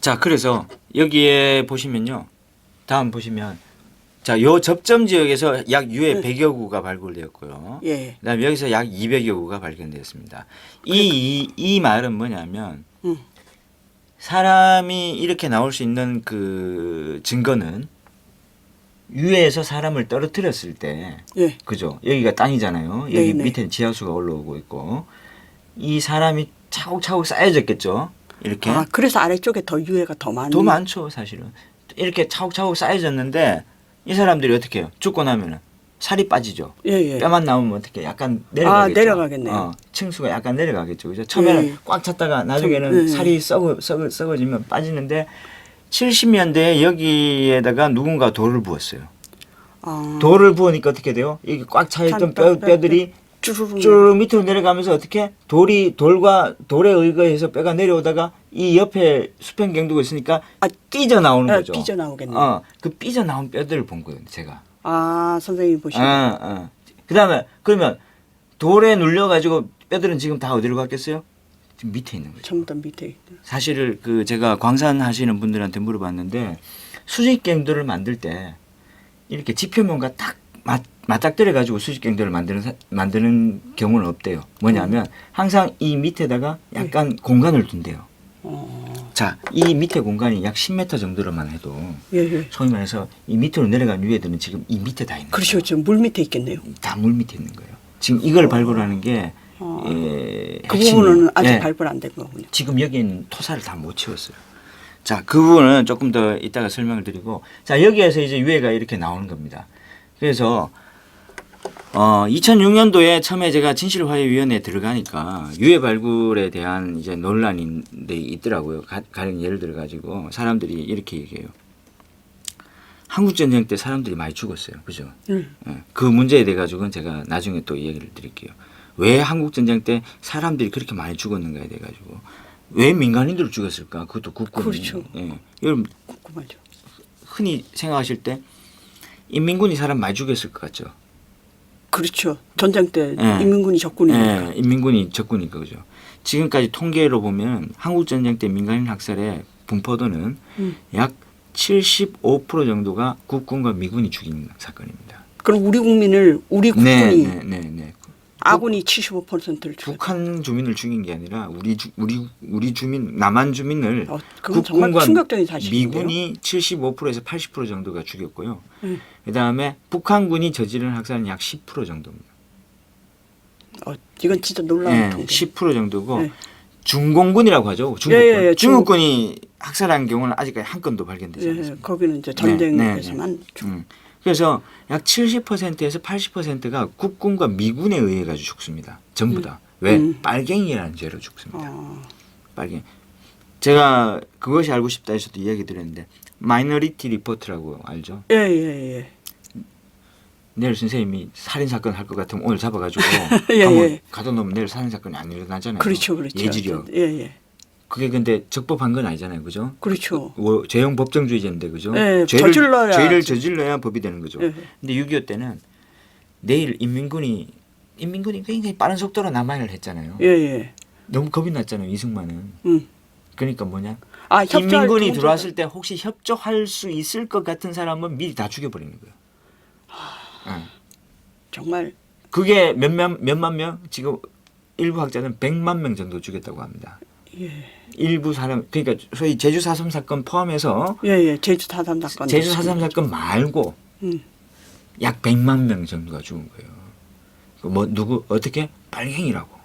자, 그래서 여기에 보시면요. 다음 보시면 자, 요 접점 지역에서 약 유해 100여 구가 발굴되었고요. 예. 그다음에 여기서 약 200여 구가 발견되었습니다. 이 말은 뭐냐면 사람이 이렇게 나올 수 있는 그 증거는 위에서 사람을 떨어뜨렸을 때, 예. 그죠? 여기가 땅이잖아요. 여기 네네. 밑에 지하수가 올라오고 있고, 이 사람이 차곡차곡 쌓여졌겠죠. 이렇게 아, 그래서 아래쪽에 더 유해가 더 많이. 더 많죠, 사실은. 이렇게 차곡차곡 쌓여졌는데 이 사람들이 어떻게 해요? 죽고 나면은 살이 빠지죠. 예, 예. 뼈만 나오면 어떻게 약간 내려가겠죠. 내려가겠네요. 층수가 약간 내려가겠죠. 그죠? 처음에는 예. 꽉 찼다가 나중에는 예. 살이 썩어지면 빠지는데 70년대에 여기에다가 누군가 돌을 부었어요. 아, 돌을 부으니까 어떻게 돼요? 여기 꽉 차있던 뼈들이 쭈루룩. 쭉 밑으로 내려가면서 어떻게 돌과 돌에 의거해서 뼈가 내려오다가 이 옆에 수평경도가 있으니까 삐져 나오는 거죠. 삐져 나오겠네요. 그 삐져 나온 뼈들을 본 거예요, 제가. 아, 선생님이 보시고. 그다음에 그러면 돌에 눌려 가지고 뼈들은 지금 다 어디로 갔겠어요? 지금 밑에 있는 거죠. 전부 다 밑에 있다. 사실 그 제가 광산 하시는 분들한테 물어봤는데 수직경도를 만들 때 이렇게 지표면과 딱 맞닥뜨려 가지고 수직경도를 만드는 경우는 없대요. 뭐냐면 항상 이 밑에다가 약간 공간을 둔대요. 자, 이 밑에 공간이 약 10m 정도로만 해도 예, 예. 소위 말해서 이 밑으로 내려간 위에들은 지금 이 밑에 다 있는 그렇죠. 거예요. 지금 물 밑에 있겠네요. 다 물 밑에 있는 거예요. 지금 이걸 발굴하는 게 그 핵심이에요. 부분은 아직 예. 발굴 안 된 거군요. 지금 여기 있는 토사를 다 못 채웠어요. 자, 그 부분은 조금 더 이따가 설명을 드리고, 자, 여기에서 이제 유해가 이렇게 나오는 겁니다. 그래서 2006년도에 처음에 제가 진실화해위원회에 들어가니까 유해 발굴에 대한 이제 논란이 있더라고요. 가령 예를 들어 가지고 사람들이 이렇게 얘기해요. 한국전쟁 때 사람들이 많이 죽었어요. 그죠? 예. 그 문제에 대해 가지고는 제가 나중에 또 얘기를 드릴게요. 왜 한국전쟁 때 사람들이 그렇게 많이 죽었는가에 대해 가지고 왜 민간인들 죽었을까? 그것도 국군이. 그렇죠. 예. 여러분 궁금하죠. 흔히 생각하실 때 인민군이 사람 많이 죽였을 것 같죠? 그렇죠. 전쟁 때 예. 인민군이 적군이니까. 예, 인민군이 적군이니까 그죠. 지금까지 통계로 보면 한국전쟁 때 민간인 학살의 분포도는 약 75% 정도가 국군과 미군이 죽인 사건입니다. 그럼 우리 국민을 우리 국군이 네. 아군이 75%를 죽였다. 북한 주민을 죽인 게 아니라 우리 주민 남한 주민을 그건 정말 충격적인 사실인데요. 미군이 75%에서 80% 정도가 죽였고요. 그다음에 북한군이 저지른 학살은 약 10% 정도입니다. 이건 진짜 놀라운 통계. 10% 정도고 네. 중공군이라고 하죠. 중국군. 예, 중국군이 학살한 경우는 아직까지 한 건도 발견되지 않습니다. 예, 거기는 이제 전쟁에서만 그래서 약 70%에서 80%가 국군과 미군에 의해 가지고 죽습니다. 전부 다. 왜? 빨갱이라는 죄로 죽습니다. 빨갱이. 제가 그것이 알고 싶다 해서도 이야기 드렸는데 마이너리티 리포트라고 알죠? 예. 내일 선생님이 살인사건 할 것 같으면 오늘 잡아가지고 예, 한번 예. 가둬놓으면 내일 살인사건이 안 일어나잖아요. 그렇죠. 예지력. 예. 그게 근데 적법한 건 아니잖아요. 그죠? 그렇죠. 죄형 법정주의자인데 그죠? 예, 죄를 저질러야 저질러야 법이 되는 거죠. 예. 근데 6.25 때는 내일 인민군이 굉장히 빠른 속도로 남하를 했잖아요. 예. 너무 겁이 났잖아요. 이승만은. 그러니까 뭐냐? 인민군이 들어왔을 때 혹시 협조할 수 있을 것 같은 사람은 미리 다 죽여버리는 거예요. 정말 그게 몇만 명? 지금 일부 학자는 100만 명 정도 죽였다고 합니다. 예. 일부 사람 그러니까 소위 제주 4.3 사건 포함해서 제주 4.3 사건 제주 4.3 사건 말고 약 100만 명 정도가 죽은 거예요. 뭐 누구 어떻게 빨갱이라고.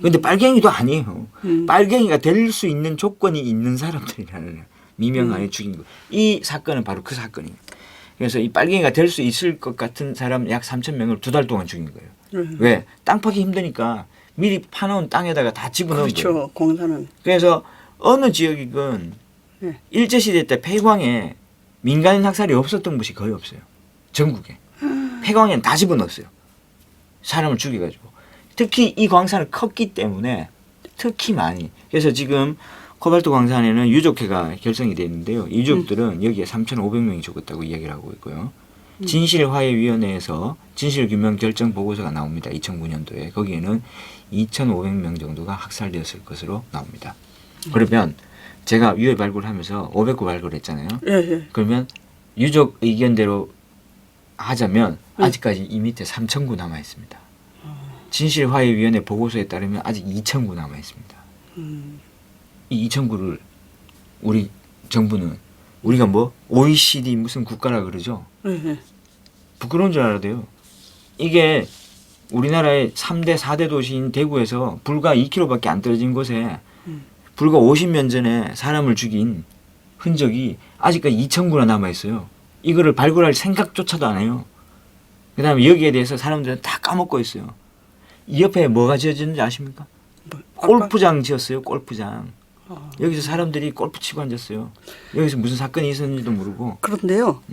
근데 빨갱이도 아니에요. 빨갱이가 될 수 있는 조건이 있는 사람들이라는 미명하에 죽인 거. 이 사건은 바로 그 사건이에요. 그래서 이 빨갱이가 될 수 있을 것 같은 사람 약 3,000명을 2달 동안 죽인 거예요. 왜? 땅 파기 힘드니까 미리 파놓은 땅에다가 다 집어넣은 그렇죠. 거예요. 공사는. 그래서 어느 지역이건 일제시대 때 폐광에 민간인 학살이 없었던 곳이 거의 없어요. 전국에. 폐광에는 다 집어넣었어요. 사람을 죽여가지고. 특히 이 광산은 컸기 때문에 특히 많이. 그래서 지금 코발트 광산에는 유족회가 결성이 되어 있는데요. 유족들은 여기에 3,500명이 죽었다고 이야기를 하고 있고요. 진실화해위원회에서 진실규명 결정 보고서가 나옵니다. 2009년도에. 거기에는 2,500명 정도가 학살되었을 것으로 나옵니다. 그러면 제가 유해 발굴하면서 500구 발굴했잖아요. 예, 예. 그러면 유족 의견대로 하자면 아직까지 이 밑에 3,000구 남아 있습니다. 진실화해위원회 보고서에 따르면 아직 2,000구 남아 있습니다. 이 2,000구를 우리 정부는 우리가 뭐 OECD 무슨 국가라 그러죠? 예, 예. 부끄러운 줄 알아야 돼요. 이게 우리나라의 3대 4대 도시인 대구에서 불과 2km밖에 안 떨어진 곳에 불과 50년 전에 사람을 죽인 흔적이 아직까지 2,000구나 남아 있어요. 이거를 발굴할 생각조차도 안 해요. 그다음에 여기에 대해서 사람들은 다 까먹고 있어요. 이 옆에 뭐가 지어졌는지 아십니까? 뭐, 골프장 지었어요. 골프장. 아. 여기서 사람들이 골프 치고 앉았어요. 여기서 무슨 사건이 있었는지도 모르고. 그런데요.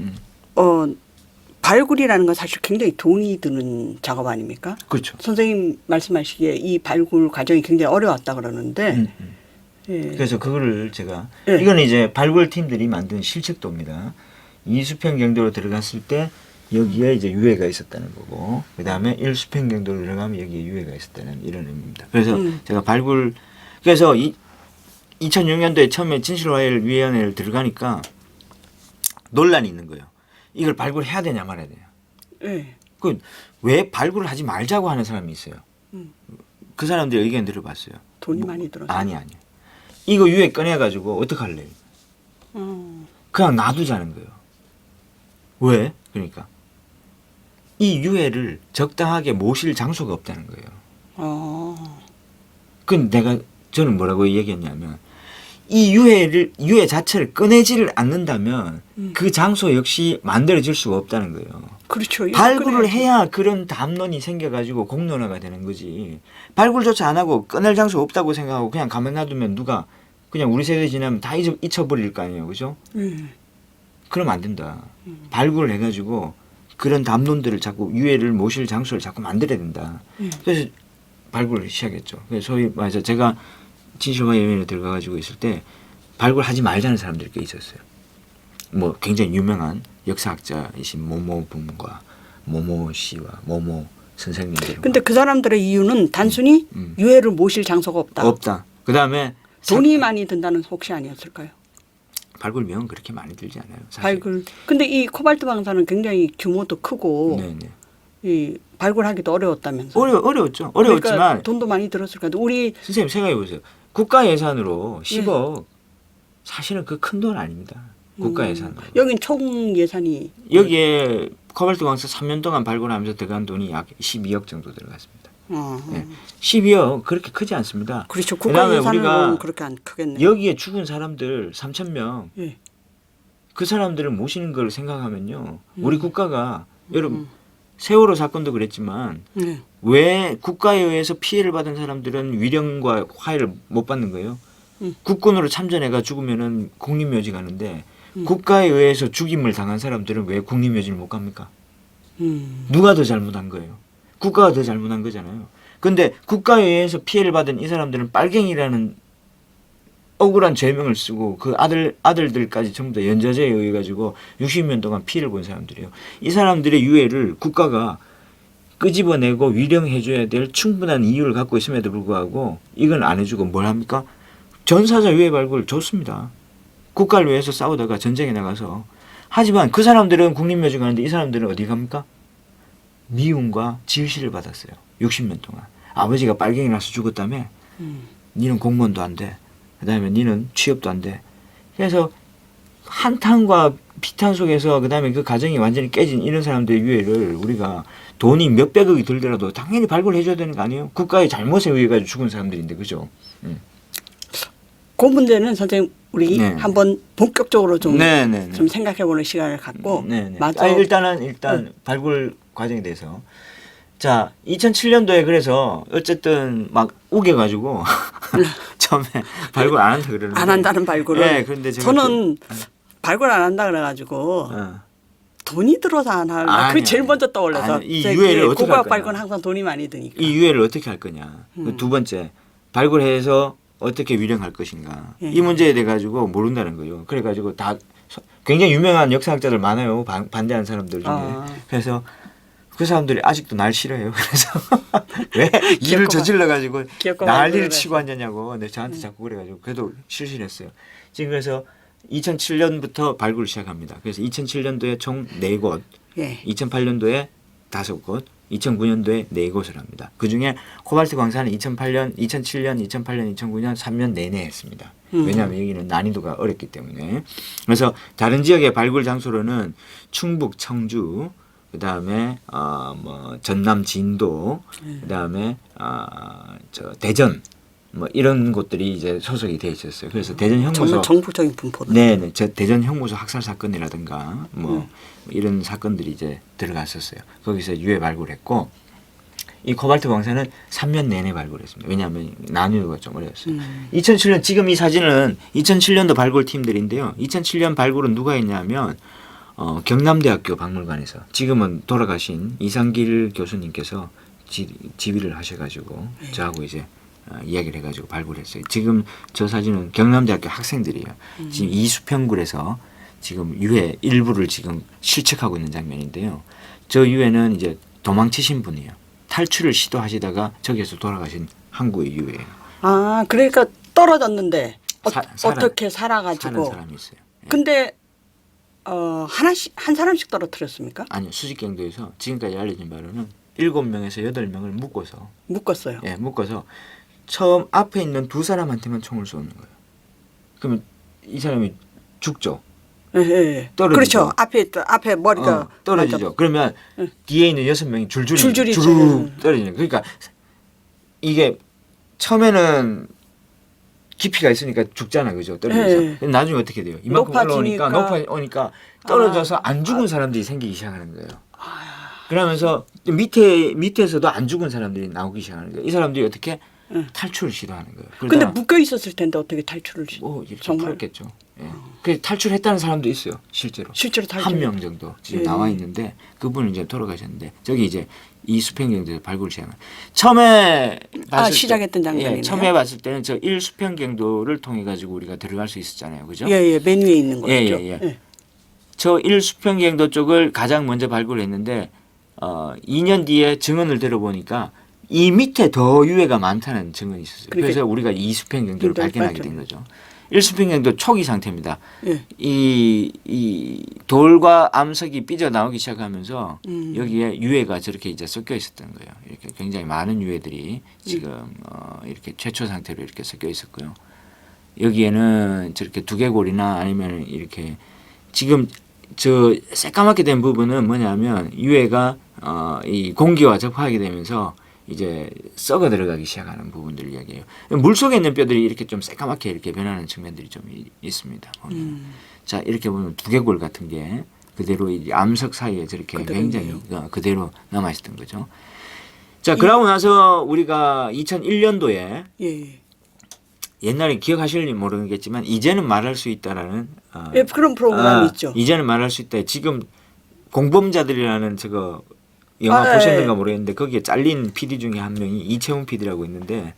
발굴이라는 건 사실 굉장히 돈이 드는 작업 아닙니까? 그렇죠. 선생님 말씀하시기에 이 발굴 과정이 굉장히 어려웠다 그러는데 예. 그래서 그거를 제가 예. 이거는 이제 발굴팀들이 만든 실측도입니다. 이수평 경도로 들어갔을 때 여기에 이제 유해가 있었다는 거고 그다음에 1수평 경도로 들어가면 여기에 유해가 있었다는 이런 의미입니다. 그래서 제가 그래서 2006년도에 처음에 진실화해위원회를 들어가니까 논란이 있는 거예요. 이걸 발굴해야 되냐 말아야 되냐. 예. 그 왜 발굴을 하지 말자고 하는 사람이 있어요. 그 사람들 의견 들어봤어요. 돈이 많이 들어서. 아니. 이거 유해 꺼내가지고 어떡할래? 그냥 놔두자는 거예요. 왜? 그러니까 이 유해를 적당하게 모실 장소가 없다는 거예요. 근데 저는 뭐라고 얘기했냐면 이 유해 자체를 꺼내지를 않는다면 그 장소 역시 만들어질 수가 없다는 거예요. 그렇죠. 발굴을 해야 그런 담론이 생겨가지고 공론화가 되는 거지. 발굴조차 안 하고 꺼낼 장소 없다고 생각하고 그냥 가만 놔두면 누가 그냥 우리 세대 지나면 다 잊혀버릴 거 아니에요. 그죠? 그러면 안 된다. 발굴을 해가지고 그런 담론들을 자꾸 유해를 모실 장소를 자꾸 만들어야 된다. 그래서 발굴을 시작했죠. 그래서 소위 말해서 제가 진실화위원회에 들어가가지고 있을 때 발굴하지 말자는 사람들이 꽤 있었어요. 뭐 굉장히 유명한 역사학자이신 모모 분과 모모 씨와 모모 선생님들. 근데 그 사람들의 이유는 단순히 유해를 모실 장소가 없다. 없다. 그다음에 돈이 많이 든다는 혹시 아니었을까요? 발굴 비용은 그렇게 많이 들지 않아요. 사실. 발굴. 근데 이 코발트 방사는 굉장히 규모도 크고 네네. 이 발굴하기도 어려웠다면서. 어려웠죠. 어려웠지만 그러니까 돈도 많이 들었을 거예요. 우리 선생님 생각해 보세요. 국가 예산으로 10억 사실은 그 큰 돈 아닙니다. 국가 예산으로. 여긴 총 예산이 여기에 코발트 광석 3년 동안 발굴하면서 들어간 돈이 약 12억 정도 들어갔습니다. 네. 12억 그렇게 크지 않습니다. 그렇죠. 국가 그다음에 예산으로는 우리가 그렇게 안 크겠네요. 여기에 죽은 사람들 3,000명 예. 그 사람들을 모시는 걸 생각하면요. 우리 국가가 여러분 세월호 사건도 그랬지만 네. 왜 국가에 의해서 피해를 받은 사람들은 위령과 화해를 못 받는 거예요? 국군으로 참전해가 죽으면은 국립묘지 가는데 국가에 의해서 죽임을 당한 사람들은 왜 국립묘지를 못 갑니까? 누가 더 잘못한 거예요? 국가가 더 잘못한 거잖아요. 근데 국가에 의해서 피해를 받은 이 사람들은 빨갱이라는 억울한 죄명을 쓰고 그 아들들까지 전부 다 연좌제에 의해 가지고 60년 동안 피해를 본 사람들이에요. 이 사람들의 유해를 국가가 끄집어내고 위령해줘야 될 충분한 이유를 갖고 있음에도 불구하고 이건 안 해주고 뭘 합니까? 전사자 유해 발굴 좋습니다. 국가를 위해서 싸우다가 전쟁에 나가서. 하지만 그 사람들은 국립묘지 가는데 이 사람들은 어디 갑니까? 미움과 질시를 받았어요. 60년 동안. 아버지가 빨갱이 나서 죽었다며? 니는 공무원도 안 돼. 그다음에 니는 취업도 안 돼. 그래서 한탄과 비탄 속에서 그다음에 그 가정이 완전히 깨진 이런 사람들의 유해를 우리가 돈이 몇백억이 들더라도 당연히 발굴해줘야 되는 거 아니에요? 국가의 잘못에 의해 가지고 죽은 사람들인데 그죠? 그 문제는 선생님 우리 네. 한번 본격적으로 좀 네. 생각해보는 시간을 갖고 네네. 맞아. 일단 발굴 과정에 대해서 자 2007년도에 그래서 어쨌든 막 우겨가지고 처음에 발굴 안 한다 그러는데 안 한다는 발굴을. 네, 그런데 제가 저는 발굴 안 한다 그래가지고 돈이 들어서 안 할라. 그게 제일 먼저 떠올라서. 이 유해를 어떻게 할 고고학 거냐. 발굴은 항상 돈이 많이 드니까. 이 유해를 어떻게 할 거냐. 두 번째 발굴해서 어떻게 위령할 것인가. 이 문제에 대해 가지고 모른다는 거예요. 그래가지고 다 굉장히 유명한 역사학자들 많아요. 반대하는 사람들 중에. 그래서 그 사람들이 아직도 날 싫어해요. 그래서 왜 일을 저질러 가지고 난리를 치고 앉았냐고. 근데 저한테 자꾸 그래가지고 그래도 실실했어요. 지금 그래서 2007년부터 발굴을 시작합니다. 그래서 2007년도에 총 4곳, 예. 2008년도에 5곳, 2009년도에 4곳을 합니다. 그중에 코발트 광산은 2007년, 2008년, 2009년 3년 내내 했습니다. 왜냐하면 여기는 난이도가 어렵기 때문에. 그래서 다른 지역의 발굴 장소로는 충북, 청주, 그다음에 뭐 전남 진도, 그다음에 저 대전 뭐 이런 곳들이 이제 소속이 돼 있었어요. 그래서 대전 형무소 정말 정폭적인 분포다. 네, 저 대전 형무소 학살 사건이라든가 뭐 이런 사건들이 이제 들어갔었어요. 거기서 유해 발굴했고 이 코발트 광산은 3년 내내 발굴했습니다. 왜냐하면 난이도가 좀 어려웠어요. 2007년 지금 이 사진은 2007년도 발굴 팀들인데요. 2007년 발굴은 누가 했냐면 경남대학교 박물관에서 지금은 돌아가신 이상길 교수님께서 지휘를 하셔가지고 저하고 이제 이야기를 해가지고 발굴했어요. 지금 저 사진은 경남대학교 학생들이에요. 지금 이수평굴에서 지금 유해 일부를 지금 실측하고 있는 장면인데요. 저 유해는 이제 도망치신 분이에요. 탈출을 시도하시다가 저기에서 돌아가신 항구의 유해예요. 아, 그러니까 떨어졌는데 어떻게 사는 살아가지고. 사람이 있어요. 예. 근데 한 사람씩 떨어뜨렸습니까? 아니요. 수직경도에서 지금까지 알려진 바로는 7명에서 8명을 묶었어요. 예, 묶어서 처음 앞에 있는 2사람한테만 총을 쏘는 거예요. 그러면 이 사람이 죽죠. 예, 예. 떨어지죠. 그렇죠. 앞에 머리가 떨어지죠. 그러면 뒤에 있는 6명이 줄줄이 주르륵 떨어지는 거예요. 그러니까 이게 처음에는 깊이가 있으니까 죽잖아, 그죠? 떨어져서. 예. 근데 나중에 어떻게 돼요? 이만큼 올라오니까 높아오니까 떨어져서 안 죽은 아. 사람들이 생기기 시작하는 거예요. 그러면서 밑에서도 안 죽은 사람들이 나오기 시작하는 거예요. 이 사람들이 어떻게 탈출을 시도하는 거예요. 근데 묶여 있었을 텐데 어떻게 탈출을 이렇게 정말 풀었겠죠. 예. 그 탈출했다는 사람도 있어요, 실제로. 탈출. 한 명 정도 지금 나와 있는데 그분은 이제 돌아가셨는데 저기 이제 이수평경도에서 발굴을 시작한. 처음에 시작했던 장면이네요. 예, 처음에 봤을 때는 저 1수평경도를 통해 가지고 우리가 들어갈 수 있었잖아요, 그죠? 예, 맨 위에 있는 거죠. 예. 저 1수평경도 쪽을 가장 먼저 발굴했는데 2년 뒤에 증언을 들어보니까 이 밑에 더 유해가 많다는 증언이 있었어요. 그래서 우리가 2수평경도를 발견하게 된 거죠. 1수평경도 초기 상태입니다. 예. 이 돌과 암석이 삐져 나오기 시작하면서 여기에 유해가 저렇게 이제 섞여 있었던 거예요. 이렇게 굉장히 많은 유해들이 지금 이렇게 최초 상태로 이렇게 섞여 있었고요. 여기에는 저렇게 두개골이나 아니면 이렇게 지금 저 새까맣게 된 부분은 뭐냐면 유해가 이 공기와 접하게 되면서 이제 썩어 들어가기 시작하는 부분들 이야기해요. 물 속에 있는 뼈들이 이렇게 좀 새까맣게 이렇게 변하는 측면들이 좀 있습니다. 자, 이렇게 보면 두개골 같은 게 그대로 이 암석 사이에 저렇게 굉장히 그대로 남아 있었던 거죠. 자, 그러고 나서 우리가 2001년도에 옛날에 기억하실지 모르겠지만 이제는 말할 수 있다라는 그런 프로그램이 있죠. 이제는 말할 수 있다. 지금 공범자들이라는 저거 영화 보셨는가 모르겠는데 거기에 잘린 PD 중에 한 명이 이채훈 PD라고 있는데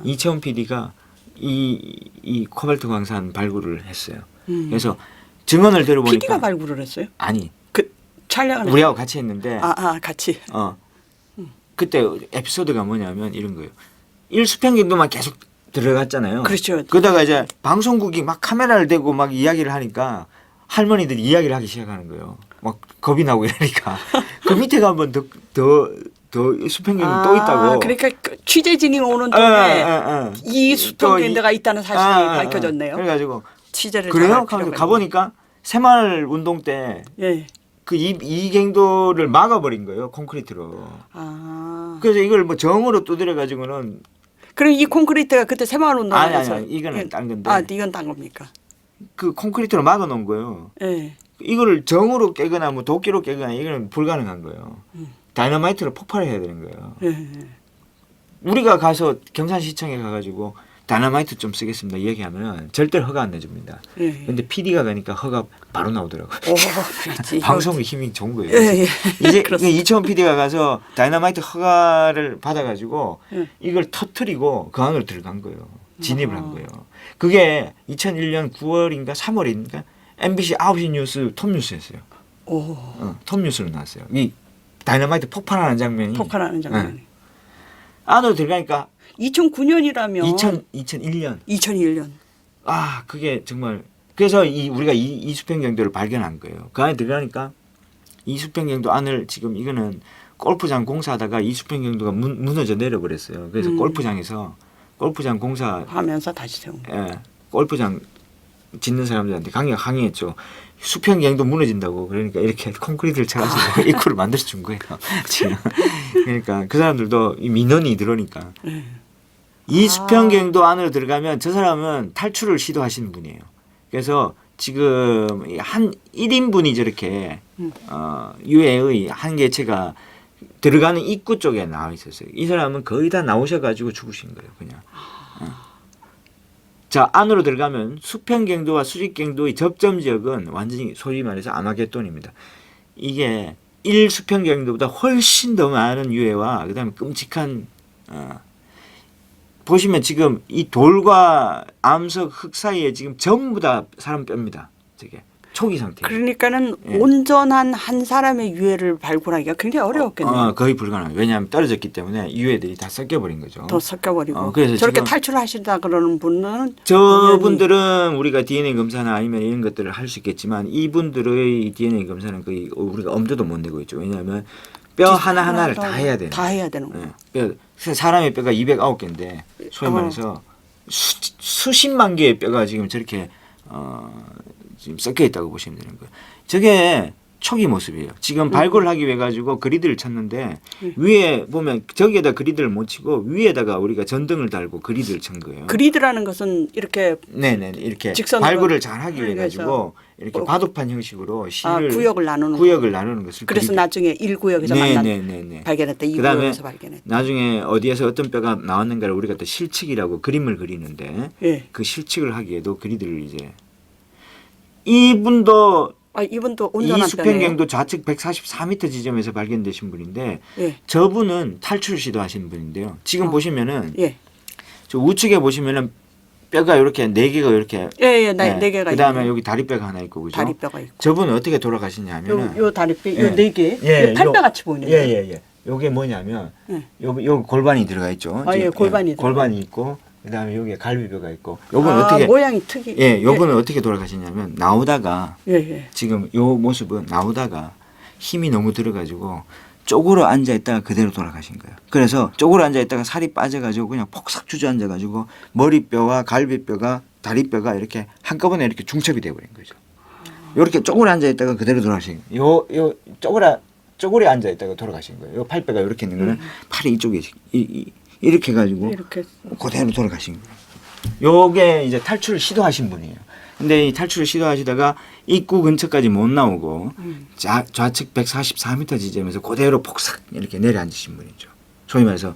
이채훈 PD가 이 코발트 광산 발굴을 했어요. 그래서 증언을 들어보니까 PD가 발굴을 했어요? 아니. 그 촬영을 우리하고 같이 했는데 같이. 그때 에피소드가 뭐냐면 이런 거예요. 1수평경도만 계속 들어갔잖아요. 그렇죠. 그러다가 이제 방송국이 막 카메라를 대고 막 이야기를 하니까 할머니들이 이야기를 하기 시작하는 거예요. 막 겁이 나고 이러니까 그 밑에 가면 더 수평경도 또 있다고. 그러니까 취재진이 오는 동안 이 수평경도가 있다는 사실이 밝혀졌네요. 그래가지고 취재를 그래요? 가보니까 새마을 운동 때 그 이경도를 막아버린 거예요, 콘크리트로. 그래서 이걸 뭐 정으로 두드려 가지고는. 그럼 이 콘크리트가 그때 새마을 운동에서 아니 이거는 딴 건데. 이건 딴 겁니까? 그 콘크리트로 막아놓은 거예요. 이거를 정으로 깨거나 뭐 도끼로 깨거나 이거는 불가능한 거예요. 다이너마이트로 폭발해야 되는 거예요. 우리가 가서 경산시청에 가가지고 다이너마이트 좀 쓰겠습니다 얘기하면 절대 허가 안 내줍니다. 근데 PD가 가니까 허가 바로 나오더라고요. 방송의 힘이 좋은 거예요. 이제 이채원 PD가 가서 다이너마이트 허가를 받아가지고 이걸 터트리고 그 안으로 들어간 거예요. 진입을 한 거예요. 그게 2001년 9월인가 3월인가 MBC 9시 뉴스 톱뉴스였어요. 톱뉴스로 나왔어요. 이 다이너마이트 폭발하는 장면이 폭발하는 장면이. 안으로 들어가니까 2009년이라면 2001년 2001년. 아 그게 정말 그래서 우리가 이수평경도를 발견한 거예요. 그 안에 들어가니까 이수평경도 안을 지금 이거는 골프장 공사하다가 이수평경도가 무너져 내려버렸어요. 그래서 골프장 하면서 다시 세운 거예요. 예, 골프장 짓는 사람들한테 항의했죠. 수평경도 무너진다고. 그러니까 이렇게 콘크리트를 쳐가지고 입구를 만들어 준 거예요. 지금. 그러니까 그 사람들도 이 민원이 들어오니까 이 수평경도 안으로 들어가면 저 사람은 탈출을 시도하시는 분이에요. 그래서 지금 한 1인분이 저렇게 유해의 한 개체가 들어가는 입구 쪽에 나와 있었어요. 이 사람은 거의 다 나오셔가지고 죽으신 거예요. 그냥. 자 안으로 들어가면 수평경도와 수직경도의 접점 지역은 완전히 소위 말해서 아마겟돈입니다. 이게 1수평경도보다 훨씬 더 많은 유해와 그다음에 끔찍한 보시면 지금 이 돌과 암석 흙 사이에 지금 전부 다 사람 뼈입니다. 저게 초기 상태. 그러니까는 온전한 한 사람의 유해를 발굴하기가 굉장히 어려웠겠네요. 거의 불가능해요. 왜냐하면 떨어졌기 때문에 유해들이 다 섞여버린 거죠. 더 섞여버리고. 그래서 저렇게 탈출하시다 그러는 분은 저분들은 우리가 DNA 검사나 아니면 이런 것들을 할 수 있겠지만 이분들의 DNA 검사는 거의 우리가 엄두도 못 내고 있죠. 왜냐하면 뼈 하나하나를 다 해야 되는 다 해야 되는 거예요. 뼈, 사람의 뼈가 209개인데 소위 말해서 수십만 개의 뼈가 지금 저렇게 지금 섞여 있다고 보시면 되는 거예요. 저게 초기 모습이에요. 지금 발굴하기 위해 가지고 그리드를 쳤는데 위에 보면 저기에다 그리드를 못 치고 위에다가 우리가 전등을 달고 그리드를 친 거예요. 그리드라는 것은 이렇게 네네 이렇게 직선으로 발굴을 잘 하기 위해 가지고 이렇게 바둑판 형식으로 실을 구역을 나누는 것을 그래서 그리드. 나중에 1구역에서 발견했다. 그다음에 2구역에서 발견했다. 나중에 어디에서 어떤 뼈가 나왔는가를 우리가 또 실측이라고 그림을 그리는데 예. 그 실측을 하기에도 그리드를 이제 이분도 이분도 온전한 뼈네요. 이수평경도 좌측 144m 지점에서 발견되신 분인데 예. 저분은 탈출 시도하신 분인데요. 지금 보시면은 예. 저 우측에 보시면은 뼈가 이렇게 네 개가 이렇게 네 개가 그다음에 있네요. 여기 다리뼈가 하나 있고 그죠? 다리뼈가 있고. 저분은 어떻게 돌아가시냐면은 요 다리뼈 예. 요 네 개. 예, 팔뼈 같이 보이는 거예요. 예예예. 요게 뭐냐면 예. 요 골반이 들어가 있죠. 예, 골반이 골반이 있고 그다음에 여기에 갈비뼈가 있고 요분은 어떻게 모양이 특이. 요분은 어떻게 돌아가시냐면 나오다가 예. 지금 요 모습은 나오다가 힘이 너무 들어가지고 쪼그려 앉아 있다가 그대로 돌아가신 거예요. 그래서 쪼그려 앉아 있다가 살이 빠져가지고 그냥 폭삭 주저앉아가지고 머리뼈와 갈비뼈가 다리뼈가 이렇게 한꺼번에 이렇게 중첩이 돼버린 거죠. 이렇게 쪼그려 앉아 있다가 그대로 돌아가신 거예요. 요 쪼그려 앉아 있다가 돌아가신 거예요. 요 팔뼈가 이렇게 있는 거는 팔이 이쪽에 이렇게 해가지고 이렇게 그대로 돌아가신 거예요. 요게 이제 탈출을 시도하신 분이에요. 근데 이 탈출을 시도하시다가 입구 근처까지 못 나오고 좌측 144m 지점에서 그대로 폭삭 이렇게 내려앉으신 분이죠. 소위 말해서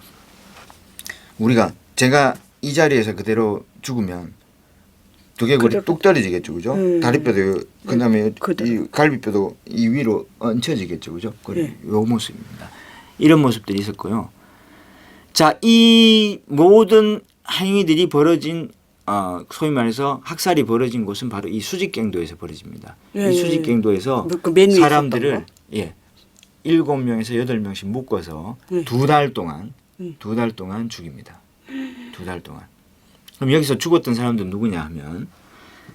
제가 이 자리에서 그대로 죽으면 두개골이 뚝 떨어지겠죠, 그죠? 다리뼈도 그다음에 이 갈비뼈도 이 위로 얹혀지겠죠, 그죠? 요 모습입니다. 이런 모습들이 있었고요. 자, 이 모든 행위들이 벌어진 소위 말해서 학살이 벌어진 곳은 바로 이 수직경도에서 벌어집니다. 이 수직경도에서 그 사람들을 7명에서 8명씩 묶어서 두 달 동안 죽입니다. 2달 동안. 그럼 여기서 죽었던 사람들은 누구냐 하면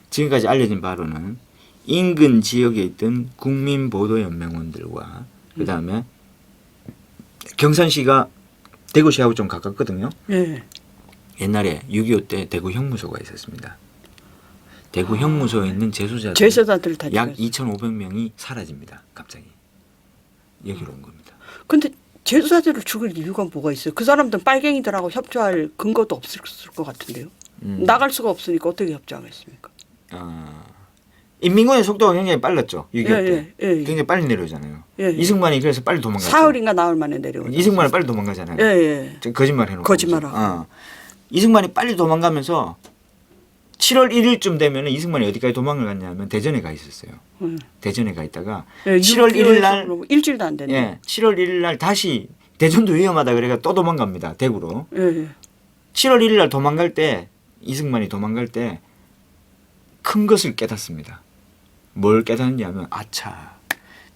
지금까지 알려진 바로는 인근 지역에 있던 국민보도연맹원들과 그다음에 경산시가 대구시하고 좀 가깝거든요. 옛날에 6.25 때 대구 형무소가 있었습니다. 대구 형무소에 있는 제소자들 약 2,500명이 사라집니다. 갑자기. 여기로 온 겁니다. 근데 제소자들을 죽일 이유가 뭐가 있어요? 그 사람들은 빨갱이들하고 협조할 근거도 없을 것 같은데요. 나갈 수가 없으니까 어떻게 협조하겠습니까? 인민군의 속도가 굉장히 빨랐죠. 6.25 때. 예. 굉장히 빨리 내려오잖아요. 이승만이 그래서 빨리 도망갔죠. 사흘인가 나흘 만에 내려오죠. 이승만이 빨리 도망가잖아요. 거짓말 해놓고. 거짓말하고. 이승만이 빨리 도망가면서 7월 1일쯤 되면 이승만이 어디까지 도망을 갔냐면 대전에 가 있었어요. 대전에 가 있다가 7월 1일 날 일주일도 안 됐네. 7월 1일 날 다시 대전도 위험하다 그래가 또 도망갑니다. 대구로. 7월 1일 날 도망갈 때 이승만이 도망갈 때 큰 것을 깨닫습니다. 뭘 깨닫느냐면 아차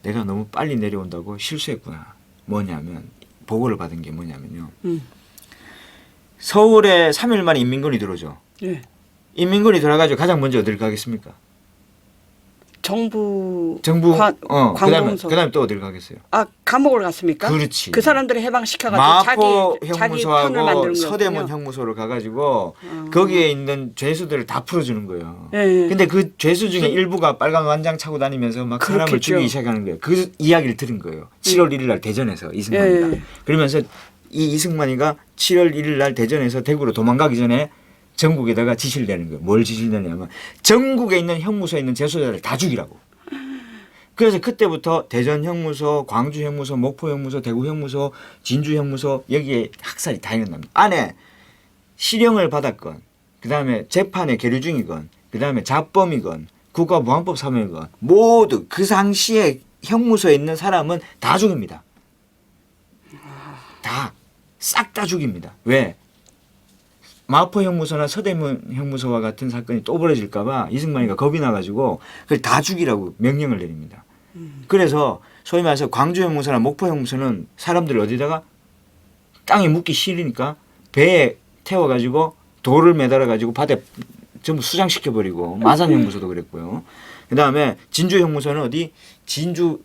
내가 너무 빨리 내려온다고 실수했구나. 뭐냐면 보고를 받은 게 뭐냐면요. 서울에 3일 만에 인민군이 들어오죠. 예. 인민군이 들어가지고 가장 먼저 어딜 가겠습니까? 정부 그다음에 또 어딜 가겠어요? 아 감옥을 갔습니까? 그렇지. 그 사람들을 해방시켜가지고 마포 자기 편을 만드는 형무소하고 거군요. 서대문 형무소를 가가지고 거기에 있는 죄수들을 다 풀어주는 거예요. 예. 근데 그 죄수 중에 일부가 빨간 완장 차고 다니면서 막 사람을 그렇겠죠. 죽이기 시작하는 거예요. 그 이야기를 들은 거예요. 7월 1일 날 대전에서 이승만이가. 예. 그러면서 이 이승만이가 7월 1일 날 대전에서 대구로 도망가기 전에 전국에다가 지시를 내는 거예요. 뭘 지시를 내냐면 전국에 있는 형무소에 있는 재소자를 다 죽이라고. 그래서 그때부터 대전 형무소, 광주 형무소, 목포 형무소, 대구 형무소, 진주 형무소 여기에 학살이 다 일어납니다. 안에 실형을 받았건, 그 다음에 재판에 계류 중이건, 그 다음에 자범이건, 국가보안법 사무이건 모두 그 당시에 형무소에 있는 사람은 다 죽입니다. 다 싹 다 죽입니다. 왜? 마포 형무소나 서대문 형무소와 같은 사건이 또 벌어질까 봐 이승만이가 겁이 나가지고 그걸 다 죽이라고 명령을 내립니다. 그래서 소위 말해서 광주 형무소나 목포 형무소는 사람들을 어디다가 땅에 묻기 싫으니까 배에 태워가지고 돌을 매달아가지고 바다에 전부 수장시켜버리고 마산 형무소도 그랬고요. 그 다음에 진주 형무소는 어디 진주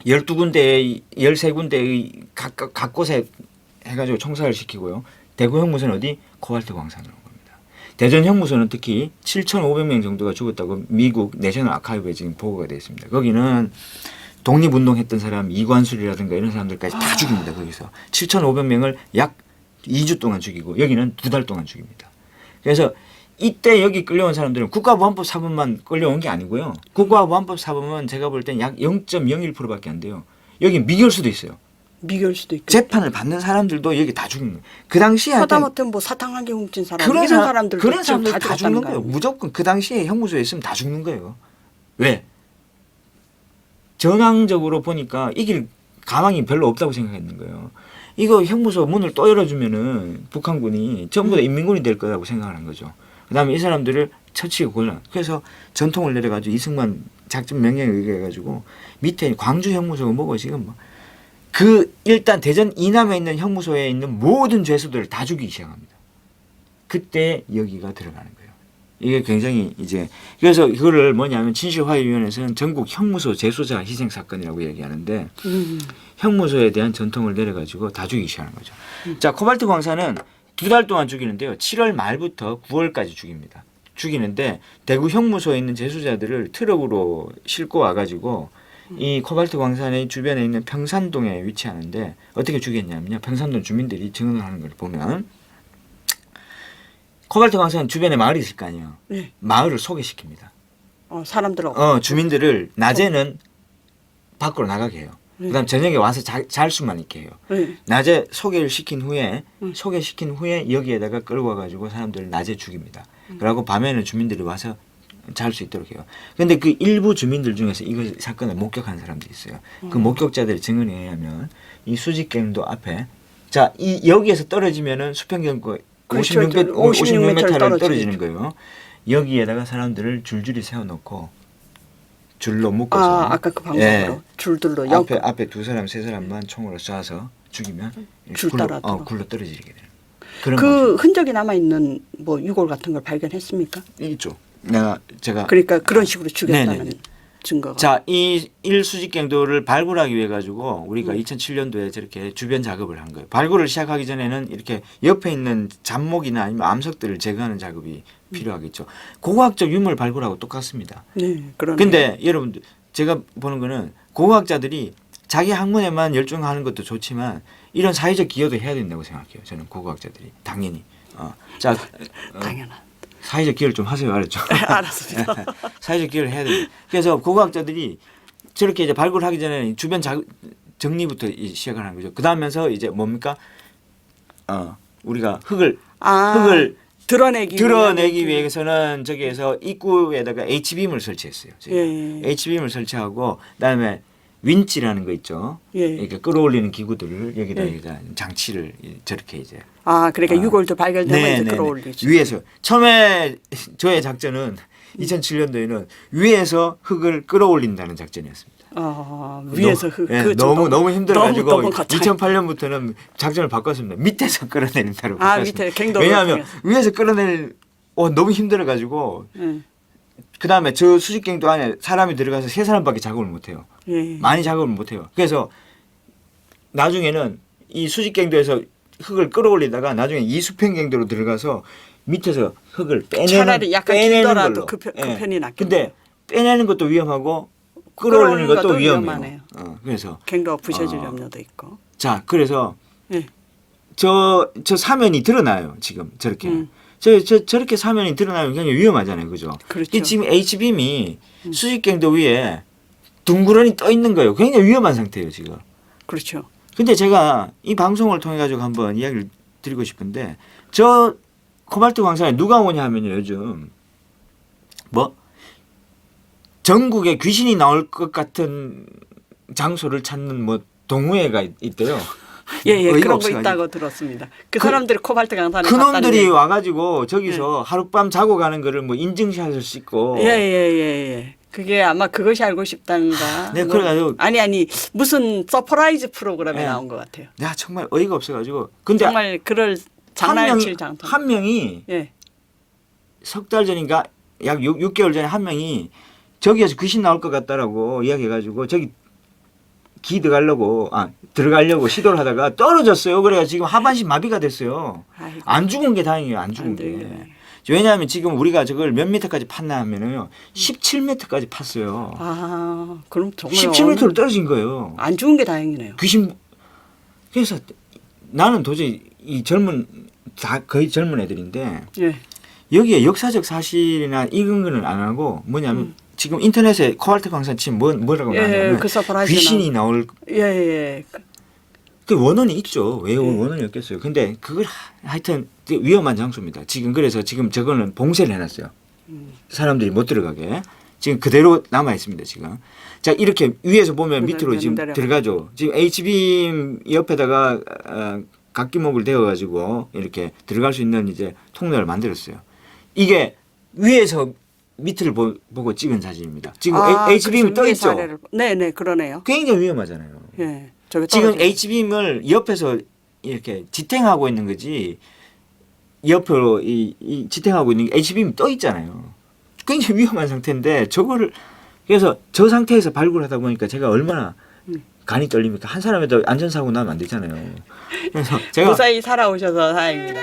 12군데의 13군데의 각 곳에 해가지고 총살을 시키고요. 대구 형무소는 어디? 코발트 광산으로 온 겁니다. 대전 형무소는 특히 7,500명 정도가 죽었다고 미국 내셔널 아카이브에 지금 보고가 되어 있습니다. 거기는 독립운동했던 사람 이관술이라든가 이런 사람들까지 다 죽입니다. 거기서 7,500명을 약 2주 동안 죽이고 여기는 2달 동안 죽입니다. 그래서 이때 여기 끌려온 사람들은 국가보안법 사범만 끌려온 게 아니고요. 국가보안법 사범은 제가 볼 땐 약 0.01%밖에 안 돼요. 여기 미결수도 있어요. 미결 수도 있고. 재판을 받는 사람들도 여기 다 죽는 거예요. 그 당시에 하다못해 뭐 사탕 한 개 훔친 사람 그런 이런 사람들도 그런 지금 사람들 다 죽는 거예요. 아닙니까? 무조건 그 당시에 형무소에 있으면 다 죽는 거예요. 왜? 전황적으로 보니까 이길 가망이 별로 없다고 생각했는 거예요. 이거 형무소 문을 또 열어주면은 북한군이 전부 다 인민군이 될 거라고 생각을 한 거죠. 그다음에 이 사람들을 처치고 곤란. 그래서 전통을 내려가지고 이승만 작전 명령에 의해가지고 밑에 광주 형무소가 뭐고 지금 뭐 그 일단 대전 이남에 있는 형무소에 있는 모든 죄수들을 다 죽이기 시작합니다. 그때 여기가 들어가는 거예요. 이게 굉장히 이제 그래서 이거를 뭐냐면 진실화해위원회에서는 전국 형무소 재소자 희생 사건이라고 얘기하는데 형무소에 대한 전통을 내려가지고 다 죽이기 시작하는 거죠. 자, 코발트 광산은 2달 동안 죽이는데요. 7월 말부터 9월까지 죽입니다. 죽이는데 대구 형무소에 있는 재소자들을 트럭으로 싣고 와가지고 이 코발트 광산의 주변에 있는 평산동에 위치하는데 어떻게 죽였냐면요. 평산동 주민들이 증언을 하는 걸 보면 코발트 광산 주변에 마을이 있을 거 아니에요. 네. 마을을 소개시킵니다. 사람들 주민들을 낮에는 밖으로 나가게 해요. 그다음 저녁에 와서 잘 수만 있게 해요. 네. 낮에 소개시킨 후에 여기에다가 끌고 와가지고 사람들을 낮에 죽입니다. 그리고 밤에는 주민들이 와서 잘 수 있도록 해요. 그런데 그 일부 주민들 중에서 이거 사건을 목격한 사람들이 있어요. 그 목격자들의 증언에 의하면 이 수직갱도 앞에 자, 이 여기에서 떨어지면은 수평경고 그렇죠. 56m 떨어지는 거예요. 여기에다가 사람들을 줄줄이 세워놓고 줄로 묶어서 아까 그 방법으로 줄들로 앞에 두 사람 세 사람만 총으로 쏴서 죽이면 줄 따라 굴러 떨어지게 되는 그런 그 거죠. 흔적이 남아 있는 뭐 유골 같은 걸 발견했습니까? 있죠. 제가 그러니까 그런 식으로 죽였다는 네네네. 증거가. 자, 이 일수직갱도를 발굴하기 위해 가지고 우리가 2007년도에 저렇게 주변 작업을 한 거예요. 발굴을 시작하기 전에는 이렇게 옆에 있는 잡목이나 아니면 암석들을 제거하는 작업이 필요하겠죠. 고고학적 유물 발굴하고 똑같습니다. 네, 그런. 근데 여러분들 제가 보는 거는 고고학자들이 자기 학문에만 열중하는 것도 좋지만 이런 사회적 기여도 해야 된다고 생각해요. 저는 고고학자들이 당연히. 당연한. 사회적 기여를 좀 하세요, 알았죠? 알았습니다. 사회적 기여를 해야 됩니다. 그래서 고고학자들이 저렇게 이제 발굴하기 전에 주변 정리부터 시작을 하는 거죠. 그 다음에서 이제 뭡니까? 우리가 흙을 드러내기 위해서는 저기에서 입구에다가 H빔을 설치했어요. 예. H빔을 설치하고 그다음에 윈치라는 거 있죠. 예. 이렇게 끌어올리는 기구들을 여기다 장치를 저렇게 이제. 그러니까 유골도 발견되면 이제 끌어올리죠. 위에서 처음에 저의 작전은 2007년도에는 위에서 흙을 끌어올린다는 작전이었습니다. 위에서 너무 힘들어가지고 너무 거창해. 2008년부터는 작전을 바꿨습니다. 밑에서 끌어내린다고. 밑에 갱도를 왜냐하면 통해서. 위에서 끌어낼 너무 힘들어가지고 그 다음에 저 수직갱도 안에 사람이 들어가서 3사람밖에 작업을 못해요. 예. 많이 작업을 못해요. 그래서 나중에는 이 수직갱도에서 흙을 끌어올리다가 나중에 이수평갱도로 들어가서 밑에서 흙을 차라리 약간 빼내는 길더라도 걸로. 그 편이 낫겠네요. 근데 빼내는 것도 위험하고 끌어올리는 것도 위험해요. 위험하네요. 그래서 갱도가 부셔질 염려도 있고. 자 그래서 예. 저 사면이 드러나요. 지금 저렇게. 저렇게 사면이 드러나면 굉장히 위험하잖아요. 그죠? 그렇죠. 이 지금 H빔이 수직갱도 위에 둥그러니 떠 있는 거예요. 굉장히 위험한 상태예요. 지금. 그렇죠. 근데 제가 이 방송을 통해 가지고 한번 이야기를 드리고 싶은데 저 코발트 광산에 누가 오냐 하면요. 요즘 뭐 전국에 귀신이 나올 것 같은 장소를 찾는 뭐 동호회가 있대요. 예, 어이가 그런 거 없어가지고. 있다고 들었습니다. 그 사람들이 코발트 강산에 그놈들이 와가지고 저기서 하룻밤 자고 가는 거를 뭐 인증샷을 찍고. 예. 그게 아마 그것이 알고 싶다는가. 네, 그래가지고. 아니 무슨 서프라이즈 프로그램에 나온 것 같아요. 내가 정말 어이가 없어가지고. 근데 정말 그럴 장난칠 장터. 한 명이 예. 석 달 전인가 약 6개월 전에 한 명이 저기에서 귀신 나올 것 같다라고 이야기해가지고 저기 들어가려고 시도를 하다가 떨어졌어요. 그래가 지금 하반신 마비가 됐어요. 아이고. 안 죽은 게 다행이에요. 안 죽은 게. 왜냐하면 지금 우리가 저걸 몇 미터까지 팠나 하면은요. 17m까지 팠어요. 그럼 정말 17m로 떨어진 거예요. 안 죽은 게 다행이네요. 귀신. 그래서 나는 도저히 이 거의 젊은 애들인데 예. 여기에 역사적 사실이나 익은 거는 안 하고 뭐냐면 지금 인터넷에 코발트 광산 치면 뭐라고 나오냐면 그 서프라이즈 귀신이 나올 예. 그 원원이 있죠. 왜 원원이 없겠어요. 근데 그걸 하여튼 위험한 장소입니다. 지금 그래서 지금 저거는 봉쇄를 해놨어요. 사람들이 못 들어가게. 지금 그대로 남아 있습니다. 지금. 자 이렇게 위에서 보면 밑으로 지금 들어가죠. 지금 H빔 옆에다가 각기목을 대어가지고 이렇게 들어갈 수 있는 이제 통로를 만들었어요. 이게 위에서 밑을 보고 찍은 사진입니다. 지금 H빔이 떠 있죠. 네네 그러네요. 굉장히 위험하잖아요. 예. 지금 H빔을 옆에서 이렇게 지탱하고 있는 거지 옆으로 이 지탱하고 있는 게 H빔이 떠 있잖아요. 굉장히 위험한 상태인데 저거를 그래서 저 상태에서 발굴하다 보니까 제가 얼마나 간이 떨립니까? 한 사람에도 안전사고 나면 안 되잖아요. 그래서 제가 무사히 살아오셔서 다행입니다.